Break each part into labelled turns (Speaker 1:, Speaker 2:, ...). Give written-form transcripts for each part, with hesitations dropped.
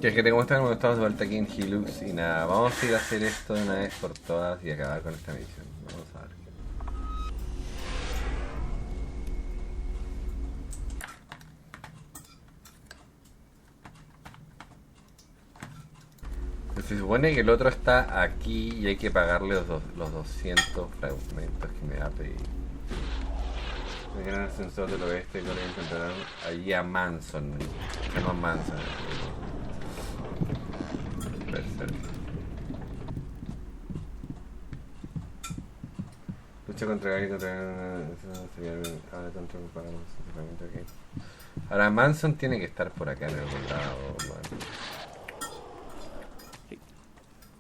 Speaker 1: Que es que te muestran cuando estamos de vuelta aquí en Hilux y nada, vamos a ir a hacer esto de una vez por todas y acabar con esta misión. Vamos a ver. Se supone que el otro está aquí y hay que pagarle los 200 fragmentos que me va a pedir. En el ascensor del oeste con el encontrarán allí a Manson. Se llama Manson. Perfecto. Lucha contra el ahora contra el pagamos. Ahora Manson tiene que estar por acá en algún lado. Bueno.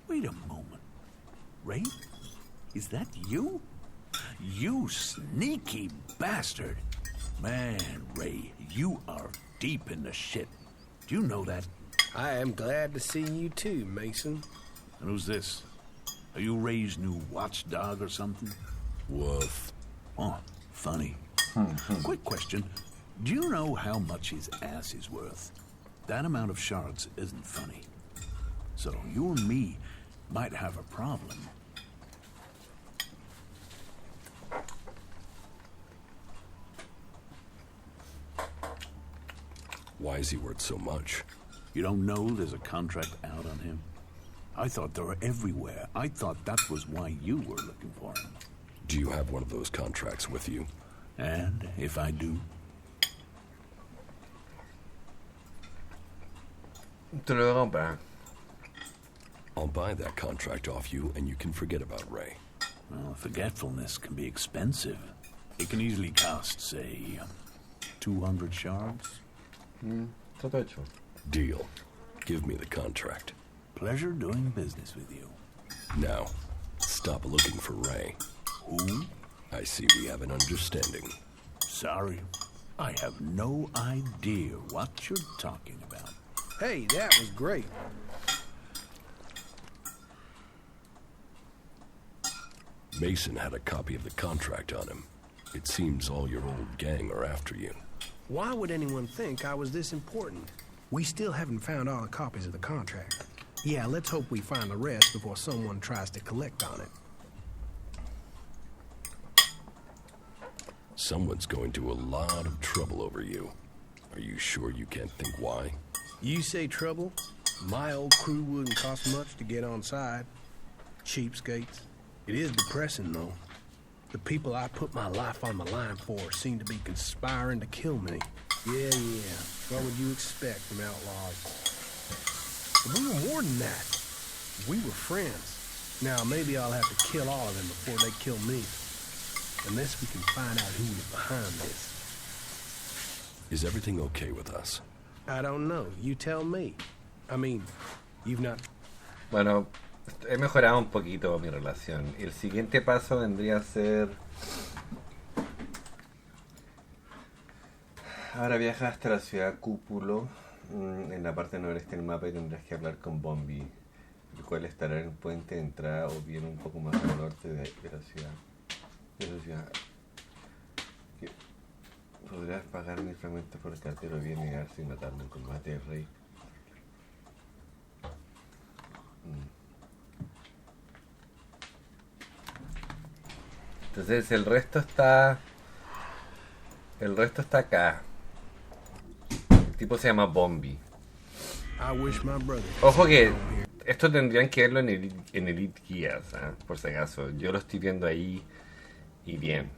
Speaker 2: Wait a moment. Ray? Is that you? You sneaky bastard. Man, Ray, you are deep in the shit. Do you know that?
Speaker 3: I am glad to see you too, Mason.
Speaker 2: And who's this? Are you Ray's new watchdog or something?
Speaker 3: Woof.
Speaker 2: Oh, funny. Quick question. Do you know how much his ass is worth? That amount of shards isn't funny. So you and me might have a problem.
Speaker 4: Why is he worth so much?
Speaker 2: You don't know there's a contract out on him? I thought they were everywhere. I thought that was why you were looking for him.
Speaker 4: Do you have one of those contracts with you?
Speaker 2: And if I do?
Speaker 1: Te lo voy a comprar.
Speaker 4: I'll buy that contract off you and you can forget about Ray.
Speaker 2: Well, forgetfulness can be expensive. It can easily cost, say, 200 shards.
Speaker 1: Todo hecho.
Speaker 4: Deal. Give me the contract.
Speaker 2: Pleasure doing business with you.
Speaker 4: Now, stop looking for Ray.
Speaker 2: Who?
Speaker 4: I see we have an understanding.
Speaker 2: Sorry. I have no idea what you're talking about.
Speaker 3: Hey, that was great.
Speaker 4: Mason had a copy of the contract on him. It seems all your old gang are after you.
Speaker 3: Why would anyone think I was this important? We still haven't found all the copies of the contract. Yeah, let's hope we find the rest before someone tries to collect on it.
Speaker 4: Someone's going to a lot of trouble over you. Are you sure you can't think why?
Speaker 3: You say trouble? My old crew wouldn't cost much to get on side. Cheapskates. It is depressing, though. The people I put my life on the line for seem to be conspiring to kill me. Yeah. What would you expect from outlaws? But we were more than that. We were friends. Now, maybe I'll have to kill all of them before they kill me. Unless we can find out who is behind this.
Speaker 4: Is everything okay with us?
Speaker 3: I don't know. You tell me. I mean, you've not...
Speaker 1: Bueno, he mejorado un poquito mi relación. El siguiente paso vendría a ser... Ahora viajas hasta la ciudad Cúpulo, en la parte noreste del mapa, y tendrás que hablar con Bombi, el cual estará en el puente de entrada o bien un poco más al norte de la ciudad. De la ciudad. Podrás pagar 1000 fragmentos por el cartero, bien negarse y matarlo en combate del rey. Entonces el resto está acá. El tipo se llama Bombi. Ojo que esto tendrían que verlo en Elite Guías, ¿eh? Por si acaso. Yo lo estoy viendo ahí y bien.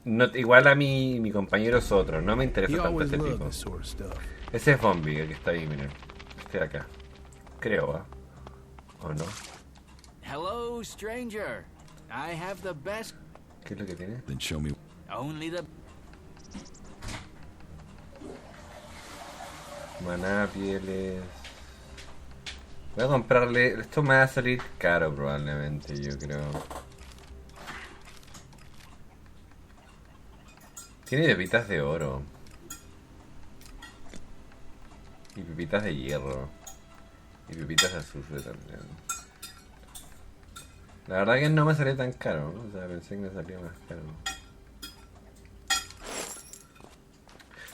Speaker 1: No, igual a mi compañero es otro. No me interesa tanto este tipo. Ese es Bombi, el que está ahí, miren. Este de acá. Creo, ¿ah? ¿O no?
Speaker 5: Hello, stranger. I have the best.
Speaker 1: ¿Qué es lo que tiene?
Speaker 4: Then show me.
Speaker 5: Only the.
Speaker 1: Maná, pieles. Voy a comprarle. Esto me va a salir caro probablemente, yo creo. Tiene pepitas de oro. Y pepitas de hierro. Y pepitas de azufre también. La verdad que no me salió tan caro, ¿no? O sea, pensé que me salía más caro.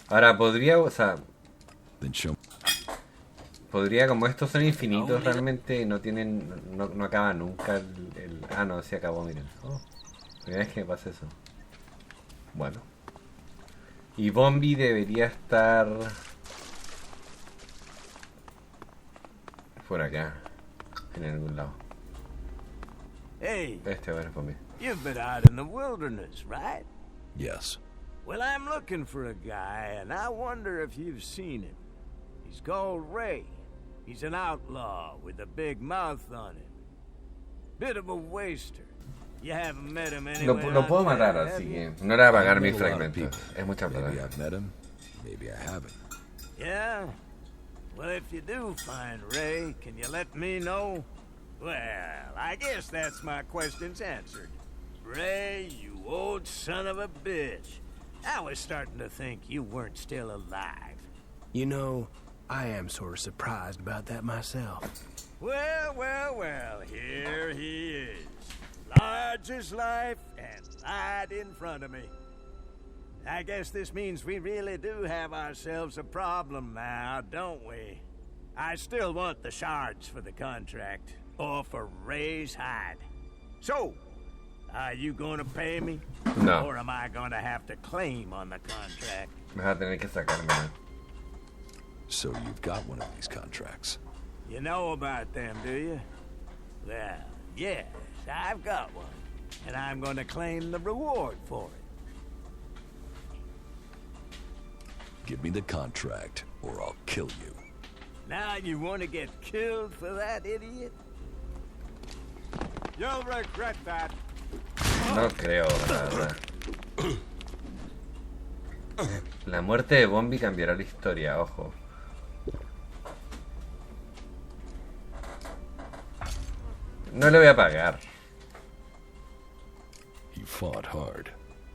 Speaker 1: Ahora podría, o sea... podría, como estos son infinitos, realmente no tienen, no acaba nunca ah, no, sí acabó, miren. Oh, primera vez que me pasa eso. Bueno. Y Bombi debería estar por acá, en algún lado.
Speaker 6: Hey,
Speaker 1: Bueno, es Bombi.
Speaker 6: you've been out in the wilderness, right?
Speaker 4: Yes.
Speaker 6: Well, I'm looking for a guy, and I wonder if you've seen him. He's called Ray. He's an outlaw with a big mouth on him. Bit of a waster. You haven't met him anywhere.
Speaker 1: Lo puedo matar, así que no le voy a pagar mis
Speaker 4: I've met a lot of
Speaker 1: fragmentos.
Speaker 4: people.
Speaker 1: Es mucha
Speaker 4: Maybe
Speaker 1: plata.
Speaker 4: I've met him, maybe I haven't.
Speaker 6: Yeah? Well, if you do find Ray, can you let me know? Well, I guess that's my questions answered. Ray, you old son of a bitch. I was starting to think you weren't still alive.
Speaker 3: You know, I am sort of surprised about that myself.
Speaker 6: Well, well, well, here he is. Large as life and right in front of me. I guess this means we really do have ourselves a problem now, don't we? I still want the shards for the contract, or for Ray's hide. So, are you gonna pay me?
Speaker 1: No.
Speaker 6: Or am I gonna have to claim on the contract?
Speaker 1: Me vas a tener que sacarme.
Speaker 4: So you've got one of these contracts.
Speaker 6: You know about them, do you? Well, yes, I've got one. And I'm gonna claim the reward for it.
Speaker 4: Give me the contract, or I'll kill you.
Speaker 6: Now you want to get killed for that, idiot? You'll regret that.
Speaker 1: No creo, la verdad. La muerte de Bombi cambiará la historia, ojo. No le voy a pagar.
Speaker 4: He fought hard.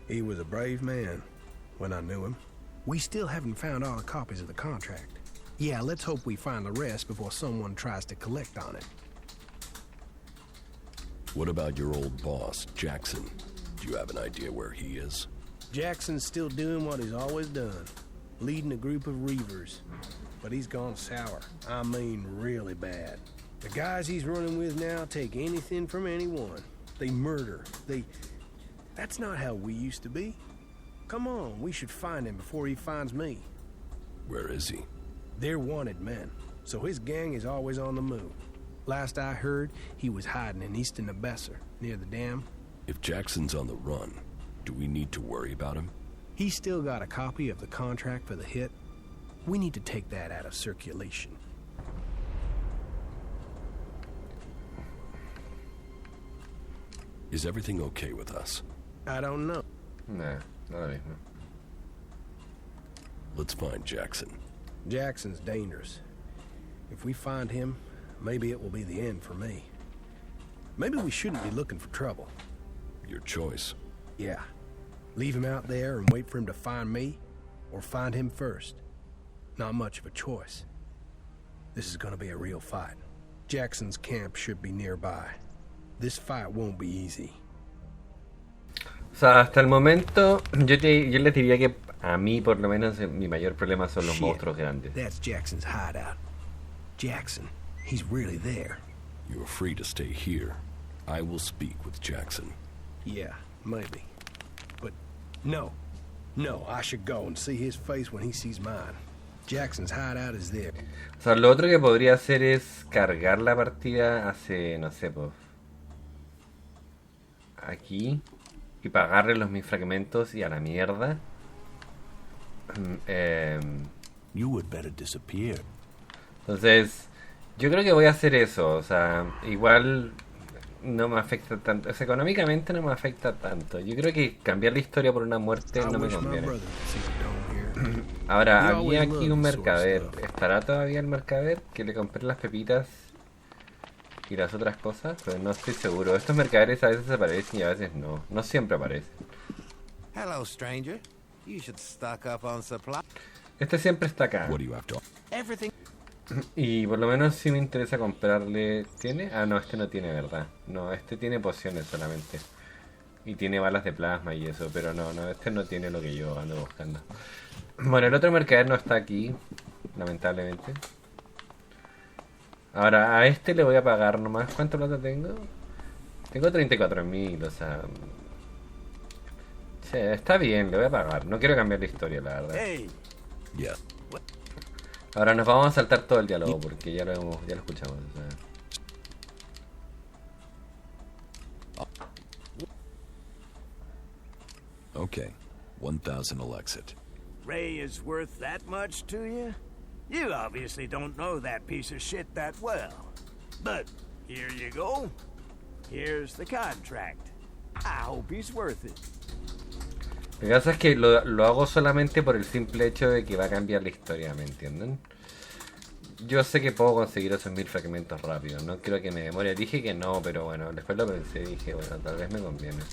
Speaker 3: He was a brave man when I knew him. We still haven't found all the copies of the contract. Yeah, let's hope we find the rest before someone tries to collect on it.
Speaker 4: What about your old boss, Jackson? Do you have an idea where he is?
Speaker 3: Jackson's still doing what he's always done, leading a group of reavers. But he's gone sour. I mean, really bad. The guys he's running with now take anything from anyone. They murder. That's not how we used to be. Come on, we should find him before he finds me.
Speaker 4: Where is he?
Speaker 3: They're wanted men, so his gang is always on the move. Last I heard, he was hiding in eastern Nebesser, near the dam.
Speaker 4: If Jackson's on the run, do we need to worry about him?
Speaker 3: He's still got a copy of the contract for the hit. We need to take that out of circulation.
Speaker 4: Is everything okay with us?
Speaker 3: I don't know.
Speaker 1: Nah, no lo mismo.
Speaker 4: Let's find Jackson.
Speaker 3: Jackson's dangerous. If we find him, maybe it will be the end for me. Maybe we shouldn't be looking for trouble.
Speaker 4: Your choice.
Speaker 3: Yeah. Leave him out there and wait for him to find me, or find him first. Not much of a choice. This is gonna be a real fight. Jackson's camp should be nearby. This fight won't be easy.
Speaker 1: O sea, hasta el momento yo le diría que a mí por lo menos mi mayor problema son los
Speaker 3: Shit,
Speaker 1: monstruos grandes.
Speaker 3: That's Jackson's hideout. Jackson, he's really there.
Speaker 4: You're free to stay here. I will speak with Jackson.
Speaker 3: Yeah, maybe. But no, I should go and see his face when he sees mine. Jackson's hideout is there.
Speaker 1: O sea, lo otro que podría hacer es cargar la partida hacia, no sé, pues aquí y pagarle los mis fragmentos y a la mierda.
Speaker 2: You would better disappear.
Speaker 1: Entonces, yo creo que voy a hacer eso. O sea, igual no me afecta tanto. O sea, económicamente no me afecta tanto. Yo creo que cambiar la historia por una muerte no me conviene. Ahora, había aquí un mercader. ¿Estará todavía el mercader? Que le compré las pepitas y las otras cosas. Pues no estoy seguro. Estos mercaderes a veces aparecen y a veces no. No siempre aparecen.
Speaker 7: Hello, stranger. You should stock up on supply.
Speaker 1: Este siempre está acá.
Speaker 4: What do you have to...
Speaker 7: Everything.
Speaker 1: Y por lo menos sí me interesa comprarle... ¿Tiene? Ah, no, este no tiene, ¿verdad? No, este tiene pociones solamente. Y tiene balas de plasma y eso. Pero no, este no tiene lo que yo ando buscando. Bueno, el otro mercader no está aquí, lamentablemente. Ahora a este le voy a pagar nomás. ¿Cuánto plata tengo? Tengo 34.000, o sea... Sí, está bien, le voy a pagar. No quiero cambiar la historia, la verdad.
Speaker 6: Hey,
Speaker 4: Yeah.
Speaker 1: Ahora nos vamos a saltar todo el diálogo porque ya lo escuchamos. O sea.
Speaker 4: Okay. 1,000 will exit.
Speaker 6: Ray is worth that much to you? You obviously don't know that piece of shit that well. But here you go. Here's the contract. I hope he's worth it.
Speaker 1: Lo que pasa es que lo hago solamente por el simple hecho de que va a cambiar la historia, ¿me entienden? Yo sé que puedo conseguir esos 1000 fragmentos rápido, no creo que me demore. Dije que no, pero bueno, después lo pensé y dije, bueno, tal vez me conviene.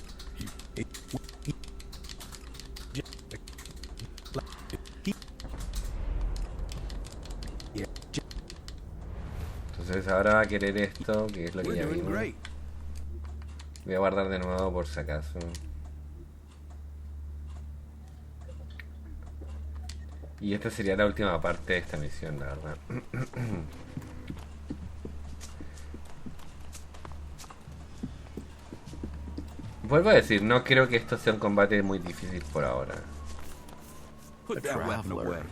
Speaker 1: Entonces ahora va a querer esto, que es lo que ya vimos. Voy a guardar de nuevo por si acaso. Y esta sería la última parte de esta misión, la verdad. Vuelvo a decir, no creo que esto sea un combate muy difícil por ahora.
Speaker 8: Put that weapon away.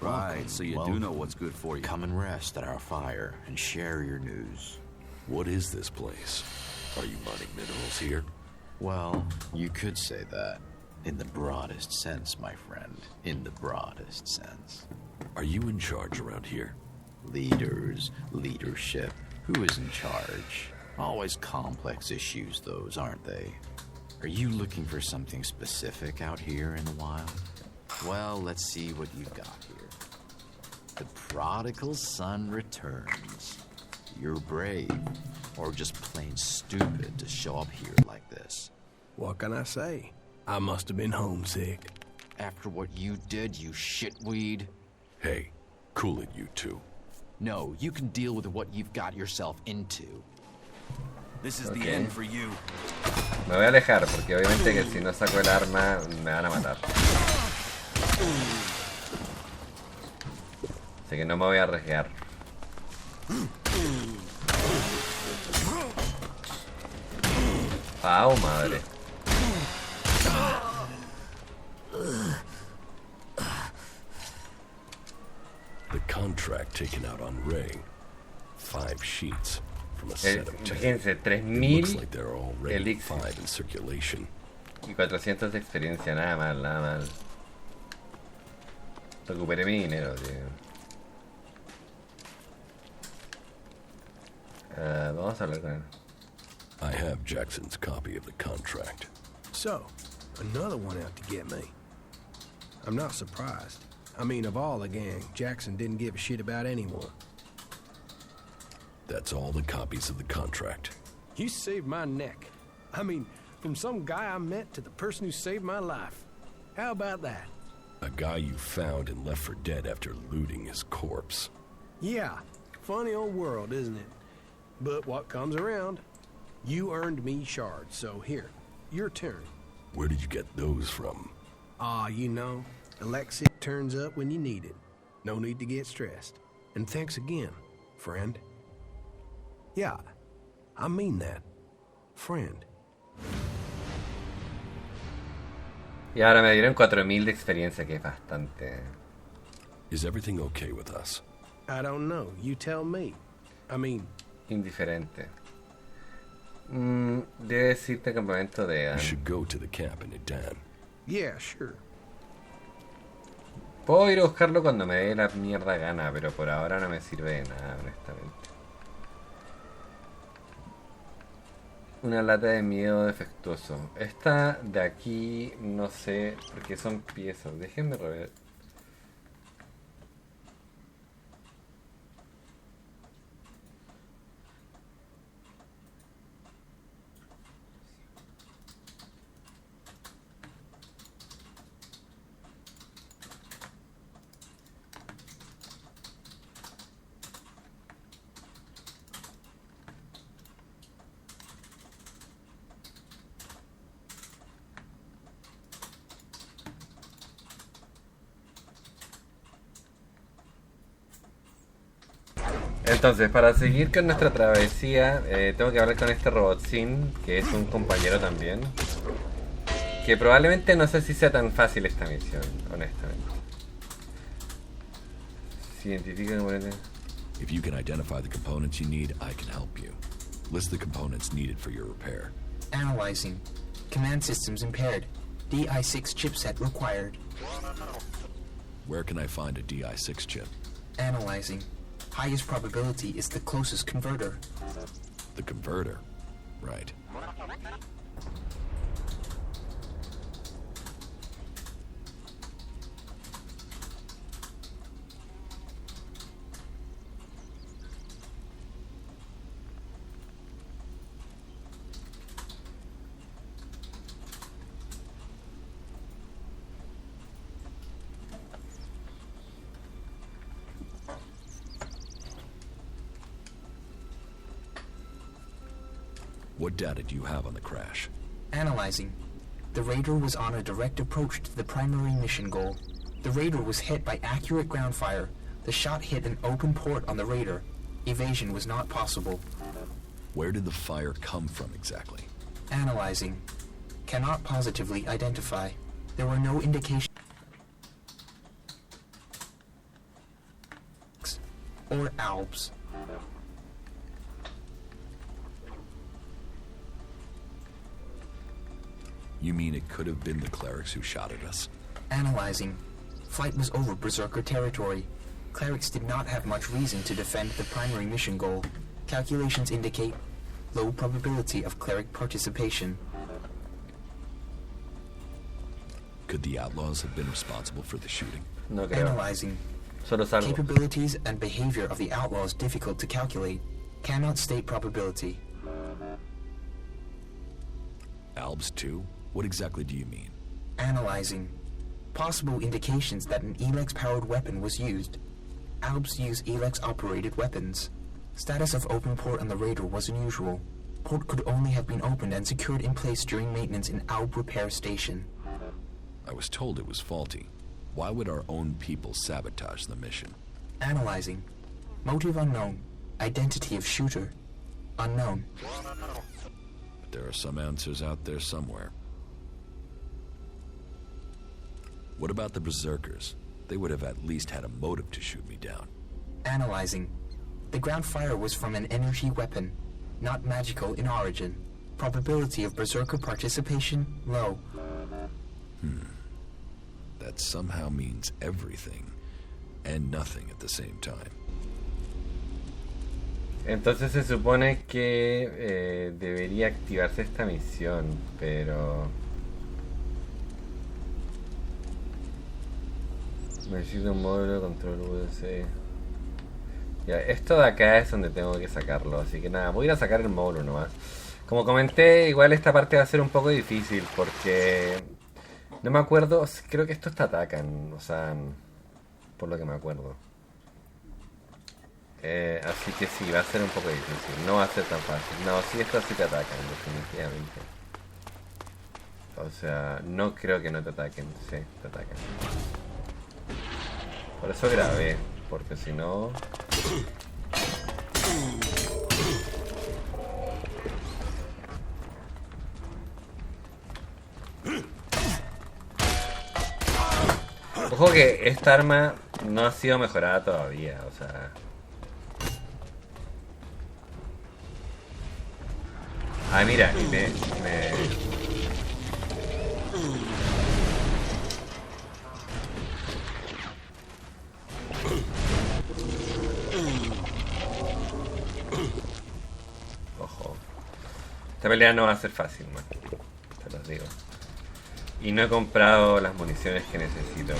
Speaker 8: Right, so you do know what's good for you.
Speaker 9: Come and rest at our fire and share your news.
Speaker 4: What is this place? Are you mining minerals here?
Speaker 9: Well, you could say that. In the broadest sense, my friend. In the broadest sense.
Speaker 4: Are you in charge around here?
Speaker 9: Leaders, leadership. Who is in charge? Always complex issues, those, aren't they? Are you looking for something specific out here in the wild? Well, let's see what you've got here. The prodigal son returns. You're brave, or just plain stupid to show up here like this.
Speaker 3: What can I say? I must have been homesick.
Speaker 9: After what you did, you shitweed.
Speaker 4: Hey, cool it, you two.
Speaker 9: No, you can deal with what you've got yourself into.
Speaker 8: This is the end for you.
Speaker 1: Me voy a alejar porque obviamente que si no saco el arma me van a matar. Así que no me voy a arriesgar. ¡Au, madre!
Speaker 4: The contract taken out on Ray. 5 sheets from a set of 10.
Speaker 1: Fíjense,
Speaker 4: It
Speaker 1: 3.000
Speaker 4: looks like there are already
Speaker 1: ELEX
Speaker 4: 5 in circulation.
Speaker 1: y 400 de experiencia, nada mal, nada mal. Recuperé mi dinero, tío. Vamos a hablar con él.
Speaker 4: I have Jackson's copy of the contract.
Speaker 3: So, another one out to get me. I'm not surprised. I mean, of all the gang, Jackson didn't give a shit about anyone.
Speaker 4: That's all the copies of the contract.
Speaker 3: You saved my neck. I mean, from some guy I met to the person who saved my life. How about that?
Speaker 4: A guy you found and left for dead after looting his corpse.
Speaker 3: Yeah, funny old world, isn't it? But what comes around? You earned me shards, so here, your turn.
Speaker 4: Where did you get those from?
Speaker 3: You know, ELEX turns up when you need it. No need to get stressed. And thanks again, friend. Yeah, I mean that. Friend.
Speaker 1: Y ahora me dieron 4.000 de experiencia, que es bastante.
Speaker 4: Is everything okay with us?
Speaker 3: I don't know. You tell me. I mean...
Speaker 1: Indiferente. Debe decirte campamento de...
Speaker 4: We should go to the camp in Idan.
Speaker 3: Yeah, sure.
Speaker 1: Puedo ir a buscarlo cuando me dé la mierda gana, pero por ahora no me sirve de nada, honestamente. Una lata de miedo defectuoso. Esta de aquí no sé, porque son piezas. Déjenme rever. Entonces, para seguir con nuestra travesía, tengo que hablar con este robotzín, que es un compañero también. Que probablemente no sé si sea tan fácil esta misión, honestamente. Si identifica componentes.
Speaker 4: If you can identify the components you need, I can help you. List the components needed for your repair.
Speaker 10: Analyzing. Command systems impaired. DI6 chipset required.
Speaker 4: Where can I find a DI6 chip?
Speaker 10: Analyzing. Highest probability is the closest converter.
Speaker 4: The converter? Right. What data do you have on the crash?
Speaker 10: Analyzing. The raider was on a direct approach to the primary mission goal. The raider was hit by accurate ground fire. The shot hit an open port on the raider. Evasion was not possible.
Speaker 4: Where did the fire come from exactly?
Speaker 10: Analyzing. Cannot positively identify. There were no indications or albs.
Speaker 4: You mean it could have been the clerics who shot at us?
Speaker 10: Analyzing. Flight was over Berserker territory. Clerics did not have much reason to defend the primary mission goal. Calculations indicate low probability of cleric participation.
Speaker 4: Could the outlaws have been responsible for the shooting?
Speaker 1: No creo.
Speaker 10: Analyzing.
Speaker 1: Solo salvo.
Speaker 10: Capabilities and behavior of the outlaws difficult to calculate. Cannot state probability.
Speaker 4: Albs too? What exactly do you mean?
Speaker 10: Analyzing. Possible indications that an ELEX-powered weapon was used. Albs use ELEX-operated weapons. Status of open port on the raider was unusual. Port could only have been opened and secured in place during maintenance in Alb repair station.
Speaker 4: I was told it was faulty. Why would our own people sabotage the mission?
Speaker 10: Analyzing. Motive unknown. Identity of shooter unknown.
Speaker 4: But there are some answers out there somewhere. What about the Berserkers? They would have at least had a motive to shoot me down.
Speaker 10: Analyzing. The ground fire was from an energy weapon, not magical in origin. Probability of Berserker participation low.
Speaker 4: That somehow means everything and nothing at the same time.
Speaker 1: Entonces se supone que debería activarse esta misión, pero necesito un módulo de control UDC. Ya, esto de acá es donde tengo que sacarlo, así que nada, voy a ir a sacar el módulo nomás. Como comenté, igual esta parte va a ser un poco difícil porque no me acuerdo, creo que estos te atacan, o sea, por lo que me acuerdo. Así que sí, va a ser un poco difícil, no va a ser tan fácil. No, sí, estos sí te atacan, definitivamente. O sea, no creo que no te ataquen, sí, te atacan. Por eso grabé, porque si no... Ojo que esta arma no ha sido mejorada todavía, o sea... Ah, mira, y me... Ojo. Esta pelea no va a ser fácil, man. Te los digo. Y no he comprado las municiones que necesito.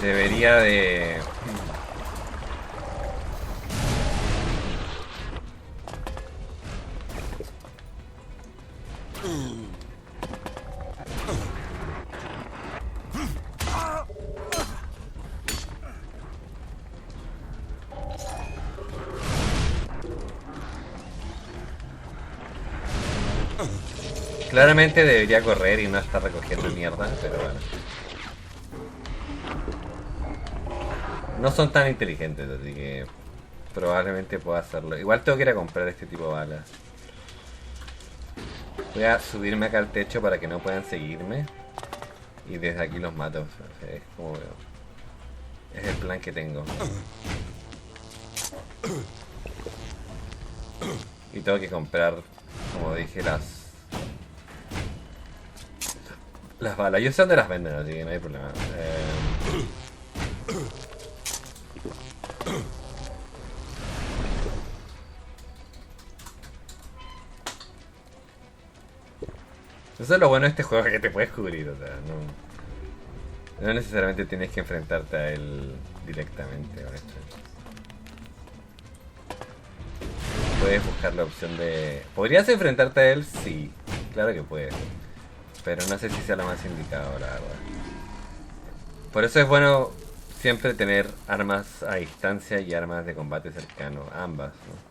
Speaker 1: Debería de... Claramente debería correr y no estar recogiendo mierda, pero bueno. No son tan inteligentes, así que probablemente pueda hacerlo. Igual tengo que ir a comprar este tipo de balas. Voy a subirme acá al techo para que no puedan seguirme. Y desde aquí los mato. O sea, es como veo. Es el plan que tengo. Y tengo que comprar, como dije, las balas. Yo sé dónde las venden, así que no hay problema. Eso es lo bueno de este juego, que te puedes cubrir, o sea, no necesariamente tienes que enfrentarte a él directamente, honestamente. Puedes buscar la opción de... ¿Podrías enfrentarte a él? Sí, claro que puedes. Pero no sé si sea lo más indicado, la verdad. Por eso es bueno siempre tener armas a distancia y armas de combate cercano, ambas, ¿no?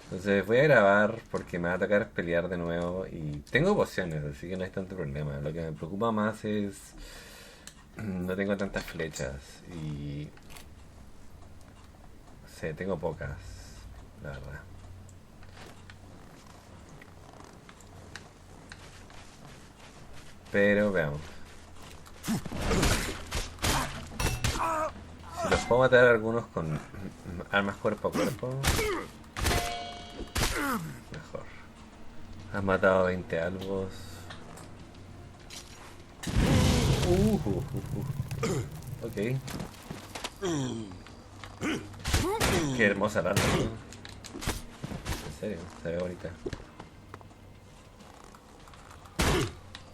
Speaker 1: Entonces voy a grabar porque me va a tocar pelear de nuevo y tengo pociones, así que no hay tanto problema. Lo que me preocupa más es... no tengo tantas flechas y... no sé, tengo pocas, la verdad. Pero veamos. Si los puedo matar a algunos con armas cuerpo a cuerpo... mejor. Has matado a 20 albos. Ok. Qué hermosa la arma, ¿no? En serio, se ve bonita.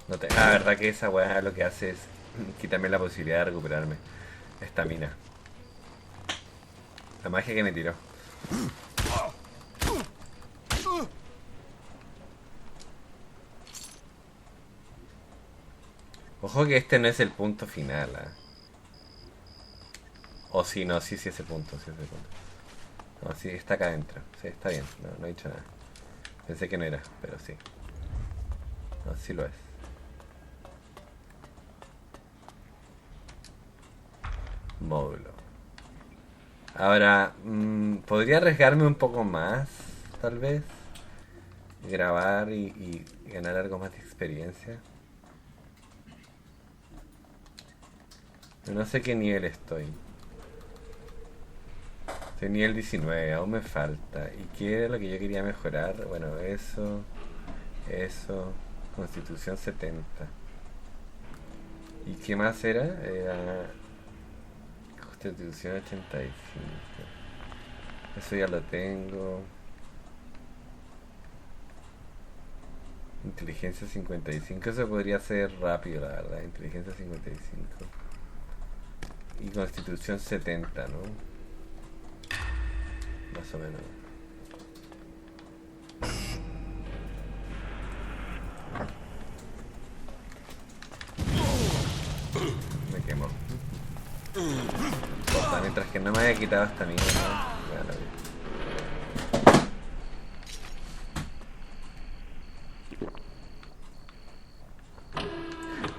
Speaker 1: No te... Ah, verdad que esa weá lo que hace es quitarme la posibilidad de recuperarme estamina. La magia que me tiró. Ojo que este no es el punto final, ¿eh? O sí, no, sí es el punto, sí es el punto. No, sí, está acá adentro. Sí, está bien, no he dicho nada. Pensé que no era, pero sí. No, sí lo es. Módulo. Ahora, podría arriesgarme un poco más, tal vez. Grabar y ganar algo más de experiencia. No sé qué nivel estoy. Estoy nivel 19, aún me falta. ¿Y qué era lo que yo quería mejorar? Bueno, eso. Constitución 70. ¿Y qué más era? Era Constitución 85. Eso ya lo tengo. Inteligencia 55. Eso podría ser rápido, la verdad. Inteligencia 55. Y Constitución 70, ¿no? Más o menos. Me quemó. Cosa, mientras que no me haya quitado esta mierda, ¿no?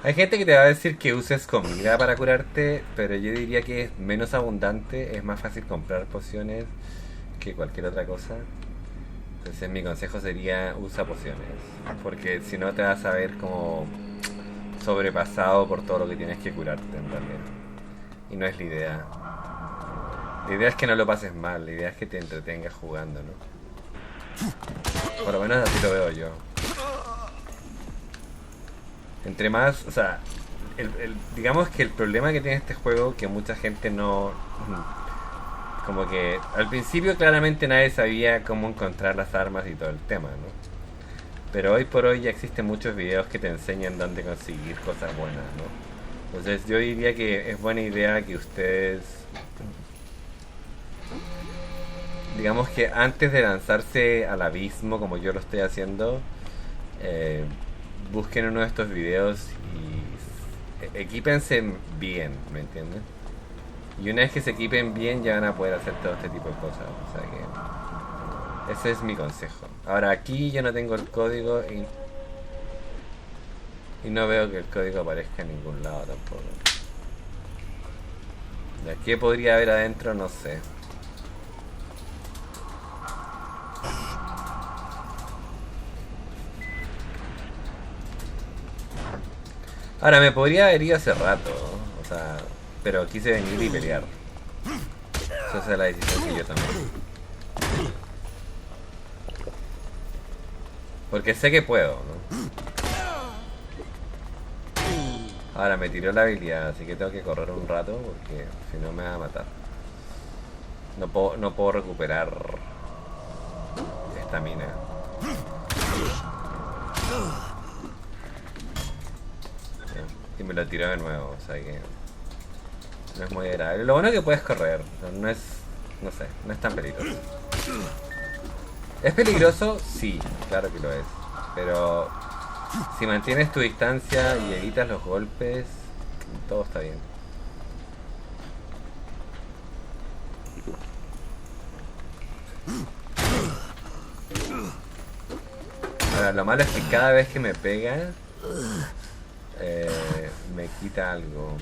Speaker 1: Hay gente que te va a decir que uses comida para curarte, pero yo diría que es menos abundante, es más fácil comprar pociones que cualquier otra cosa. Entonces mi consejo sería usa pociones, porque si no te vas a ver como sobrepasado por todo lo que tienes que curarte en realidad. Y no es la idea. La idea es que no lo pases mal, la idea es que te entretengas jugando, ¿no? Por lo menos así lo veo yo. Entre más, o sea, digamos que el problema que tiene este juego, que mucha gente no... Como que al principio claramente nadie sabía cómo encontrar las armas y todo el tema, ¿no? Pero hoy por hoy ya existen muchos videos que te enseñan dónde conseguir cosas buenas, ¿no? Entonces yo diría que es buena idea que ustedes... Digamos que antes de lanzarse al abismo, como yo lo estoy haciendo... busquen uno de estos videos y equípense bien, ¿me entienden? Y una vez que se equipen bien ya van a poder hacer todo este tipo de cosas. O sea que ese es mi consejo. Ahora aquí yo no tengo el código Y no veo que el código aparezca en ningún lado tampoco. ¿De qué podría haber adentro? No sé. Ahora, me podría haber ido hace rato, ¿no? O sea, pero quise venir y pelear. Esa es la decisión que yo tomé. Porque sé que puedo, ¿no? Ahora me tiró la habilidad, así que tengo que correr un rato porque si no me va a matar. No puedo recuperar estamina. Y me lo tiró de nuevo, o sea que no es muy agradable. Lo bueno es que puedes correr, o sea, no es tan peligroso. ¿Es peligroso? Sí, claro que lo es. Pero si mantienes tu distancia y evitas los golpes, todo está bien. Ahora, lo malo es que cada vez que me pega, me quita algo.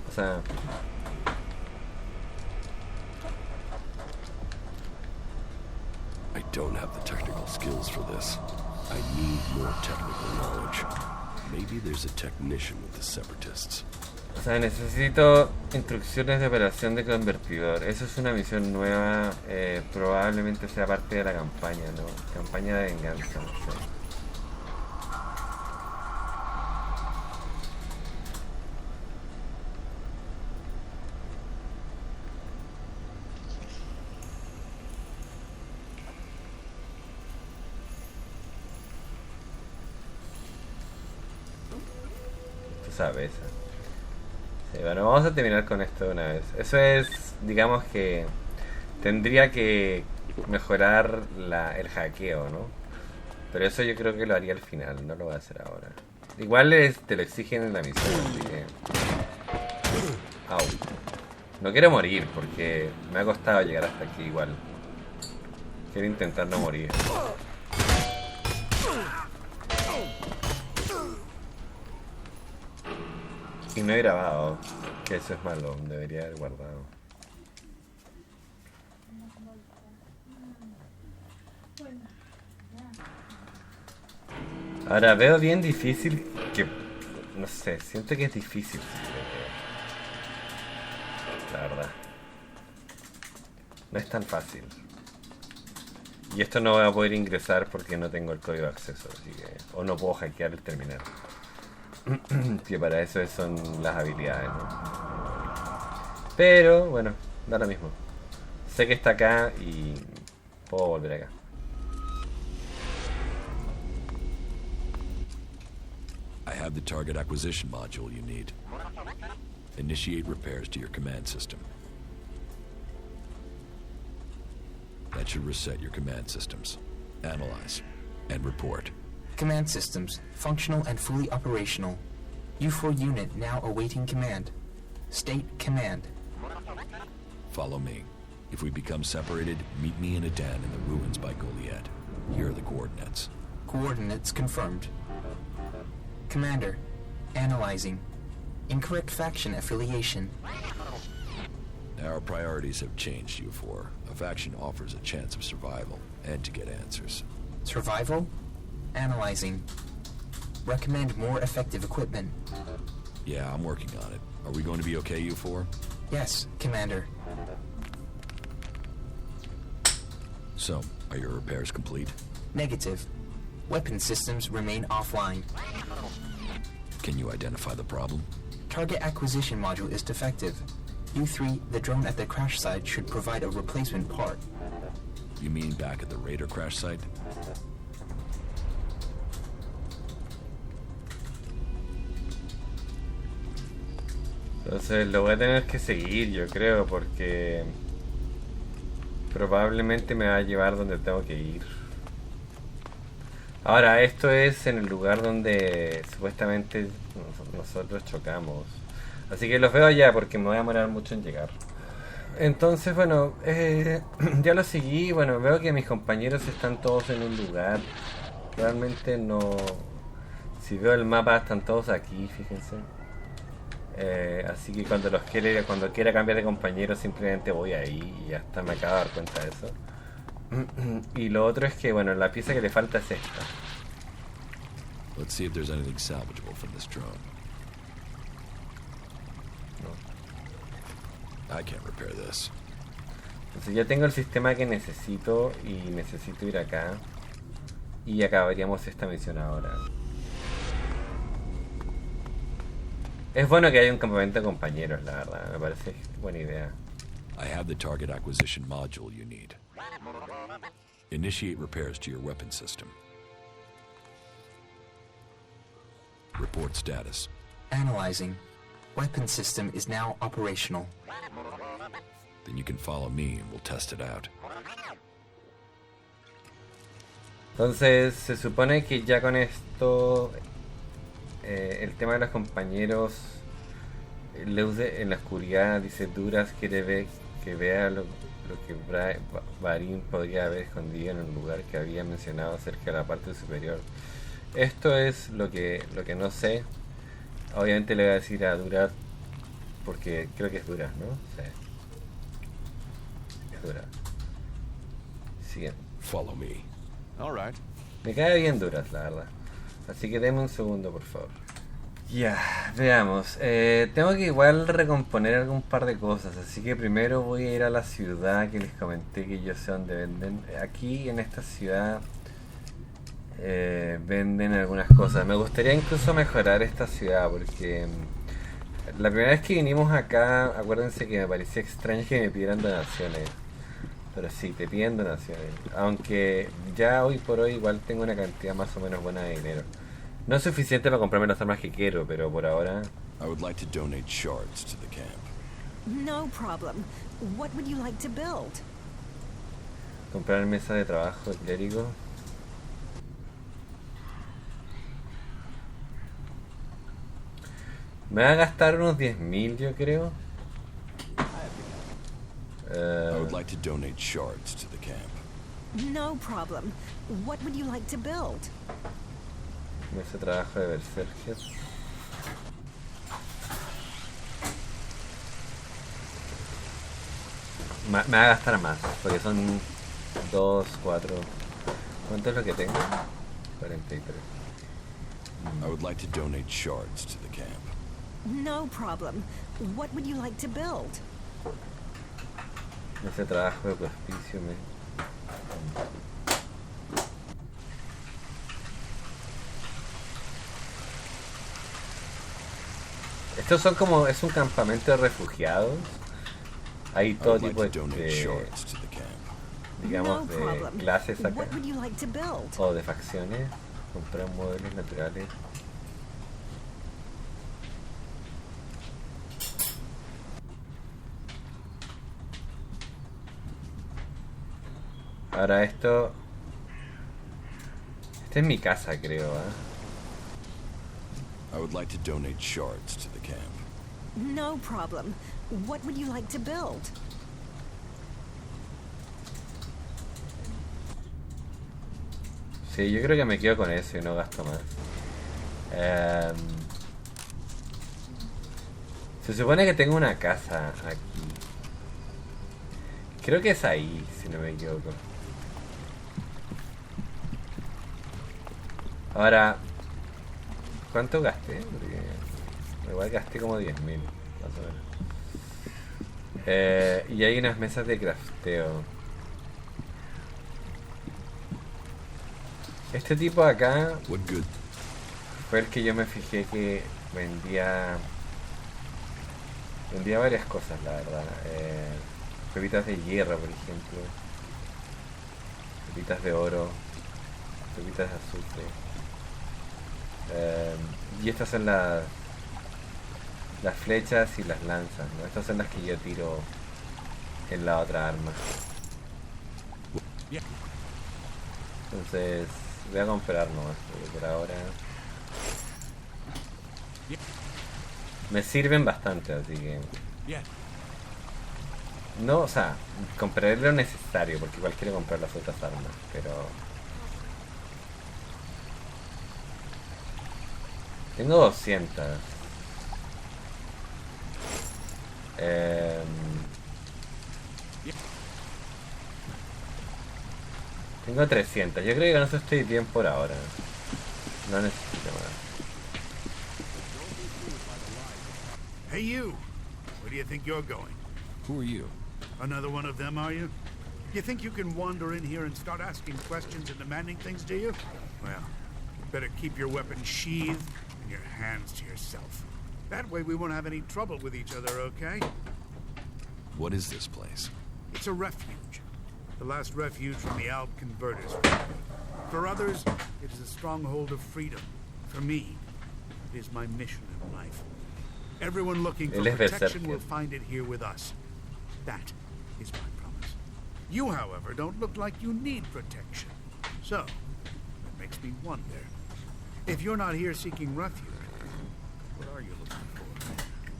Speaker 1: O sea...
Speaker 4: I don't have the technical skills for this. I need more technical knowledge. Maybe there's a technician with the separatists.
Speaker 1: O sea, necesito instrucciones de operación de convertidor. Eso es una misión nueva. Probablemente sea parte de la campaña, ¿no? Campaña de venganza, no sé. Sabes. Sí, bueno, vamos a terminar con esto de una vez. Eso es, digamos que tendría que mejorar el hackeo, ¿no? Pero eso yo creo que lo haría al final, no lo voy a hacer ahora. Igual te lo exigen en la misión, así que... Au. No quiero morir porque me ha costado llegar hasta aquí igual. Quiero intentar no morir. Y no he grabado, que eso es malo, debería haber guardado. Ahora veo bien difícil que... No sé, siento que es difícil. La verdad. No es tan fácil. Y esto no voy a poder ingresar porque no tengo el código de acceso, así que... O no puedo hackear el terminal. Que para eso son las habilidades, ¿no? Pero bueno, da lo mismo. Sé que está acá y puedo volver acá.
Speaker 4: I have the target acquisition module you need. Initiate repairs to your command system. That should reset your command systems. Analyze and report.
Speaker 10: Command systems, functional and fully operational. U4 unit now awaiting command. State command.
Speaker 4: Follow me. If we become separated, meet me in a den in the ruins by Goliath. Here are the coordinates.
Speaker 10: Coordinates confirmed. Commander, analyzing. Incorrect faction affiliation.
Speaker 4: Our priorities have changed, U4. A faction offers a chance of survival and to get answers.
Speaker 10: Survival? Analyzing. Recommend more effective equipment.
Speaker 4: Yeah, I'm working on it. Are we going to be okay, U4?
Speaker 10: Yes, Commander.
Speaker 4: So, are your repairs complete?
Speaker 10: Negative. Weapon systems remain offline.
Speaker 4: Can you identify the problem?
Speaker 10: Target acquisition module is defective. U3, the drone at the crash site should provide a replacement part.
Speaker 4: You mean back at the Raider crash site?
Speaker 1: Entonces lo voy a tener que seguir, yo creo, porque probablemente me va a llevar donde tengo que ir. Ahora, esto es en el lugar donde supuestamente nosotros chocamos. Así que los veo allá porque me voy a demorar mucho en llegar. Entonces, bueno, ya lo seguí. Bueno, veo que mis compañeros están todos en un lugar. realmente no... Si veo el mapa están todos aquí, fíjense. Así que cuando quiera cambiar de compañero simplemente voy ahí y hasta me acabo de dar cuenta de eso. Y lo otro es que, bueno, la pieza que le falta es esta.
Speaker 4: Let's see if there's anything salvageable from this drone. No. I can't repair this.
Speaker 1: Entonces ya tengo el sistema que necesito y necesito ir acá. Y acabaríamos esta misión ahora. Es bueno que haya un campamento de compañeros, la verdad. Me parece buena idea.
Speaker 4: I have the target acquisition module you need. Initiate repairs to your weapon system. Report status.
Speaker 10: Analyzing. Weapon system is now operational.
Speaker 4: Then you can follow me and we'll test it out.
Speaker 1: Entonces se supone que ya con esto el tema de los compañeros, luz en la oscuridad, dice Duras, quiere ver que vea lo que Barín podría haber escondido en un lugar que había mencionado cerca de la parte superior. Esto es lo que no sé. Obviamente le voy a decir a Duras, porque creo que es Duras, ¿no? Sí. Es Duras. Sigue.
Speaker 4: Follow me.
Speaker 8: All right.
Speaker 1: Me cae bien Duras, la verdad. Así que deme un segundo, por favor. Ya, veamos. Tengo que igual recomponer algún par de cosas. Así que primero voy a ir a la ciudad que les comenté que yo sé dónde venden. Aquí en esta ciudad venden algunas cosas. Me gustaría incluso mejorar esta ciudad porque la primera vez que vinimos acá, acuérdense que me parecía extraño que me pidieran donaciones. Pero sí, te piden donaciones. Aunque ya hoy por hoy igual tengo una cantidad más o menos buena de dinero. No es suficiente para comprarme las armas que quiero, pero por ahora...
Speaker 4: I would like to donate shards to the camp.
Speaker 11: No problem. What would you like to build?
Speaker 1: Comprar mesa de trabajo clérigo. Me va a gastar unos 10.000, yo creo.
Speaker 4: I would like to donate shards to the camp.
Speaker 11: No problem. What would you like to build?
Speaker 1: Ese trabajo de berserker. Me va a gastar más, porque son 2, 4. ¿Cuánto es lo que tengo? 43.
Speaker 4: I would like to donate shards to the camp.
Speaker 11: No problem. What would you like to build?
Speaker 1: Ese trabajo de propicio me... Estos son como... es un campamento de refugiados. Hay todo tipo de... digamos, de clases acá. O de facciones. Comprar muebles naturales. Ahora esto... esta es mi casa, creo,
Speaker 4: I would like to donate shards to the camp.
Speaker 11: No problem. What would you like to build?
Speaker 1: Sí, yo creo que me quedo con eso y no gasto más. Se supone que tengo una casa aquí. Creo que es ahí, si no me equivoco. Ahora, ¿cuánto gasté? Porque igual gasté como 10.000, más o menos. Y hay unas mesas de crafteo. Este tipo acá fue el que yo me fijé que vendía varias cosas, la verdad. Pepitas de hierro, por ejemplo. Pepitas de oro. Pepitas de azufre. Y estas son las flechas y las lanzas, ¿no? Estas son las que yo tiro en la otra arma. Entonces voy a comprar nomás, porque por ahora me sirven bastante, así que no, o sea, compraré lo necesario, porque igual quiero comprar las otras armas, pero Tengo 200. Tengo 300. Yo creo que con eso estoy bien por ahora. No necesito más.
Speaker 12: Hey you! Where do you think you're going?
Speaker 8: Who are you?
Speaker 12: Another one of them, are you? You think you can wander in here and start asking questions and demanding things, do you? Well, you better keep your weapon sheathed and your hands to yourself. That way we won't have any trouble with each other, okay?
Speaker 8: What is this place?
Speaker 12: It's a refuge. The last refuge from the Alb converters. For others, it is a stronghold of freedom. For me, it is my mission in life. Everyone looking for protection will find it here with us. That is my promise. You, however, don't look like you need protection. So, that makes me wonder. If you're not here seeking refuge, what are you looking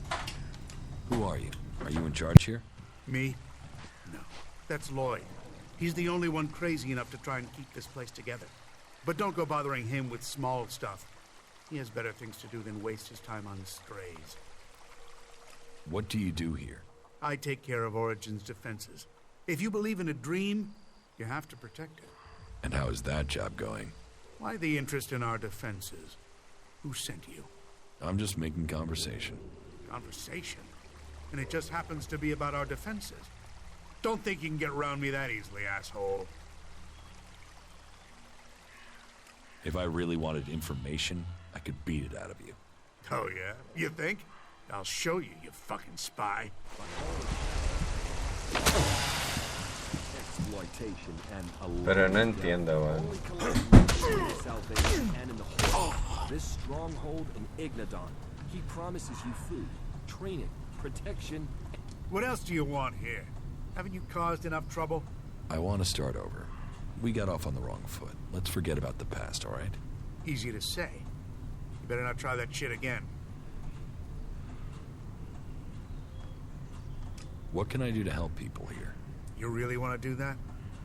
Speaker 12: for?
Speaker 8: Who are you? Are you in charge here?
Speaker 12: Me? No. That's Lloyd. He's the only one crazy enough to try and keep this place together. But don't go bothering him with small stuff. He has better things to do than waste his time on strays.
Speaker 8: What do you do here?
Speaker 12: I take care of Origin's defenses. If you believe in a dream, you have to protect it.
Speaker 8: And how is that job going?
Speaker 12: Why the interest in our defenses? Who sent you?
Speaker 8: I'm just making conversation.
Speaker 12: Conversation? And it just happens to be about our defenses. Don't think you can get around me that easily, asshole.
Speaker 8: If I really wanted information, I could beat it out of you.
Speaker 12: Oh yeah? You think? I'll show you, you fucking spy.
Speaker 1: Pero no entiendo, weón.
Speaker 13: This stronghold in Ignadon. He promises you food, training, protection.
Speaker 12: What else do you want here? Haven't you caused enough trouble?
Speaker 8: I want to start over. We got off on the wrong foot. Let's forget about the past, all right?
Speaker 12: Easy to say. You better not try that shit again.
Speaker 8: What can I do to help people here?
Speaker 12: You really want to do that?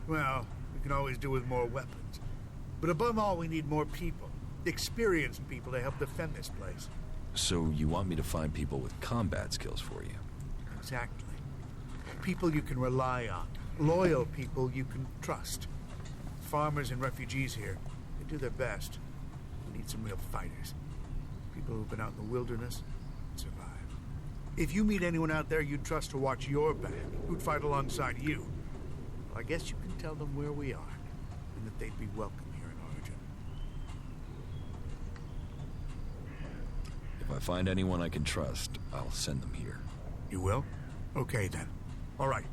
Speaker 12: Well, we can always do with more weapons. But above all, we need more people. Experienced people to help defend this place.
Speaker 8: So you want me to find people with combat skills for you?
Speaker 12: Exactly. People you can rely on. Loyal people you can trust. Farmers and refugees here, they do their best. We need some real fighters. People who've been out in the wilderness and survived. If you meet anyone out there you'd trust to watch your back, who'd fight alongside you, well, I guess you can tell them where we are, and that they'd be welcome here in Origin.
Speaker 8: If I find anyone I can trust, I'll send them here.
Speaker 12: You will? Okay then. All right.